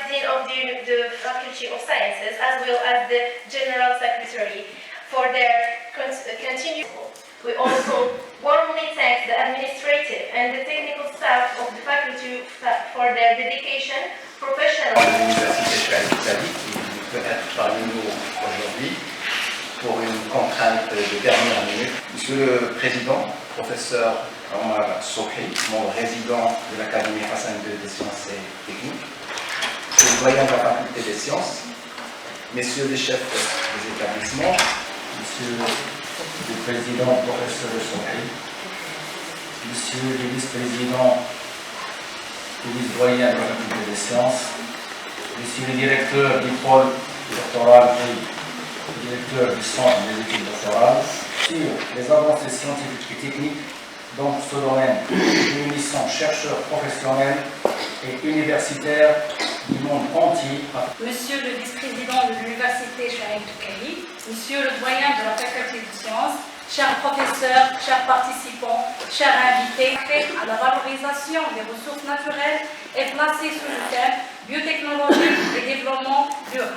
Dean of the Faculty of Sciences, as well as the General Secretary, for their continued support. We also warmly thank the administrative and the technical staff of the faculty for their dedication, professionalism. L'université Chouaib qui peut être parmi nous aujourd'hui pour une contrainte de dernière minute. Monsieur le Président, professeur Omar Sobhi, mon résident de l'Académie Hassan II des sciences et techniques, le doyen de la faculté des sciences, messieurs les chefs des établissements, monsieur le président professeur Sobhi, monsieur le vice-président et vice-doyen de la faculté des sciences, monsieur le directeur du pôle doctoral et directeur du centre des études doctorales, sur les avancées scientifiques et techniques dans ce domaine, réunissant chercheurs professionnels et universitaires du monde entier. Monsieur le vice-président de l'université Chouaib Toukaly, monsieur le doyen de la faculté de sciences, chers professeurs, chers participants, chers invités, à la valorisation des ressources naturelles est placé sous le thème biotechnologie et développement durable.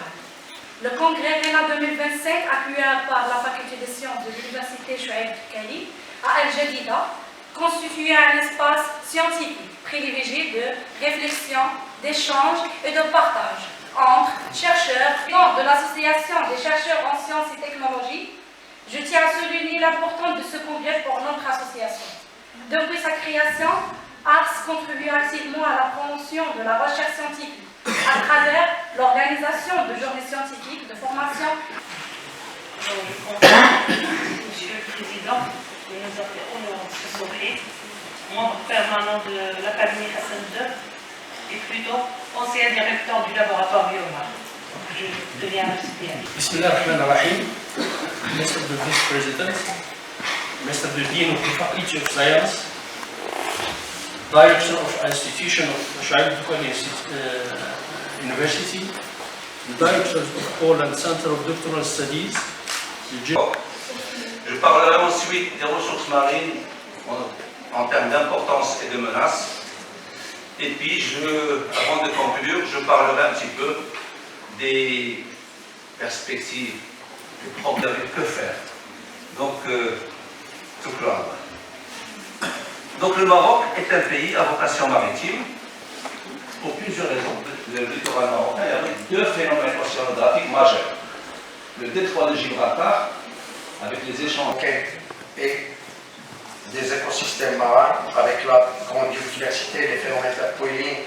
Le congrès RENA 2025, accueilli par la faculté des sciences de l'université Chouaib Toukaly à El Jadida, constitue un espace scientifique privilégié de réflexion, d'échange et de partage entre chercheurs et membres de l'association des chercheurs en sciences et technologies. Je tiens à souligner l'importance de ce congrès pour notre association. Depuis sa création, ARS contribue activement à la promotion de la recherche scientifique à travers l'organisation de journées scientifiques de formation. Monsieur le Président, de nous appelons Sobhi, membre permanent de l'Académie Hassan II et plutôt ancien directeur du laboratoire Bioma. Je deviens récipiendaire. Bismillahirrahmanirrahim. Mr. the Vice President, Mr. the Dean of the Faculty of Science, Director of Institution of Chouaib Toukaly University, the Director of Poland Center of Doctoral Studies. Je parlerai ensuite des ressources marines en termes d'importance et de menaces. Et puis, avant de conclure, je parlerai un petit peu des perspectives, des problèmes, que faire. Donc, tout clair. Donc, le Maroc est un pays à vocation maritime pour plusieurs raisons. Le littoral marocain, il y a deux phénomènes océanographiques majeurs. Le détroit de Gibraltar, avec les échanges et des écosystèmes marins, avec la grande biodiversité, les phénomènes d'upwelling,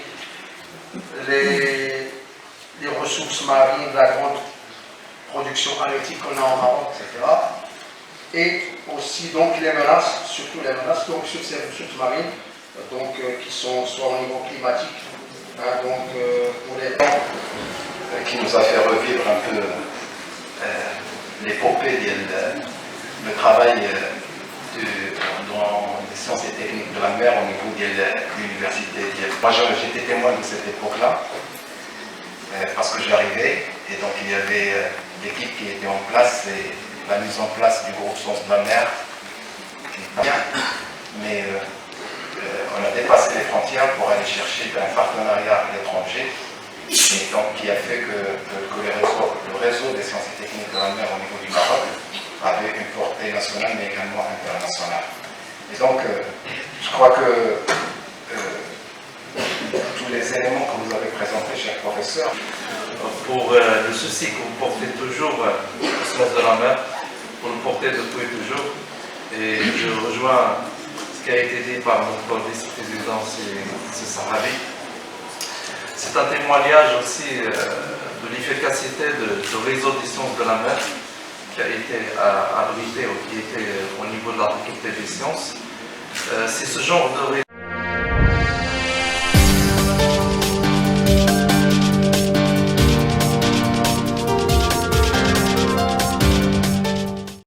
les ressources marines, la grande production halieutique qu'on a en Maroc, etc. Et aussi donc les menaces, surtout les menaces donc, sur ces ressources marines, donc, qui sont soit au niveau climatique, donc pour les qui nous a fait revivre un peu l'épopée le travail dans les sciences et techniques de la mer au niveau de l'université. Moi j'étais témoin de cette époque-là, parce que j'arrivais, et donc il y avait l'équipe qui était en place, et la mise en place du groupe Sciences de la mer, qui est bien, mais on a dépassé les frontières pour aller chercher un partenariat à l'étranger, et donc qui a fait que le réseau des sciences et techniques de la mer au niveau du Maroc avait une portée nationale mais également internationale. Et donc, je crois que tous les éléments que vous avez présentés, cher professeur, pour le souci que vous portez toujours au sens de la mer, pour le porter depuis toujours, et je rejoins ce qui a été dit par notre vice-président, c'est Sarabi. C'est un témoignage aussi de l'efficacité du réseau des sciences de la mer qui a été abrité ou qui était au niveau de la faculté des sciences. C'est ce genre de